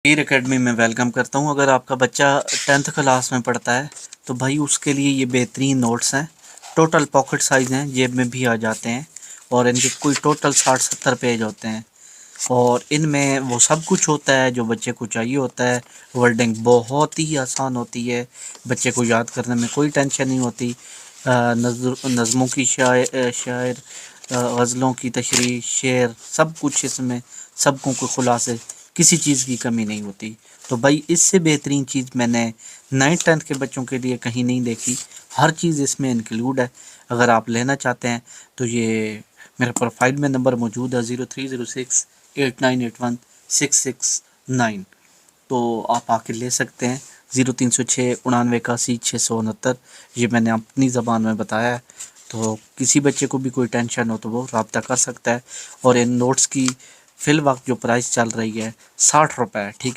ईर एकेडमी में वेलकम करता हूँ। अगर आपका बच्चा 10th क्लास में पढ़ता है तो भाई उसके लिए ये बेहतरीन नोट्स हैं। टोटल पॉकेट साइज़ हैं, जेब में भी आ जाते हैं और इनके कोई टोटल 60-70 पेज होते हैं और इनमें वो सब कुछ होता है जो बच्चे को चाहिए होता है। वर्डिंग बहुत ही आसान होती है, बच्चे को याद करने में कोई टेंशन नहीं होती। नज़्मों की शायर, गज़लों की तशरीह, शेर, सब कुछ इसमें, सबकों के खुलासे, किसी चीज़ की कमी नहीं होती। तो भाई इससे बेहतरीन चीज़ मैंने 9th-10th के बच्चों के लिए कहीं नहीं देखी। हर चीज़ इसमें इंक्लूड है। अगर आप लेना चाहते हैं तो ये मेरे प्रोफाइल में नंबर मौजूद है 03068981 669। तो आप आके ले सकते हैं। 0306 99 81 669। ये मैंने अपनी ज़बान में बताया है, तो किसी बच्चे को भी कोई टेंशन हो तो वो रब्ता कर सकता है। और इन नोट्स की फ़िल वक्त जो प्राइस चल रही है 60 रुपये, ठीक।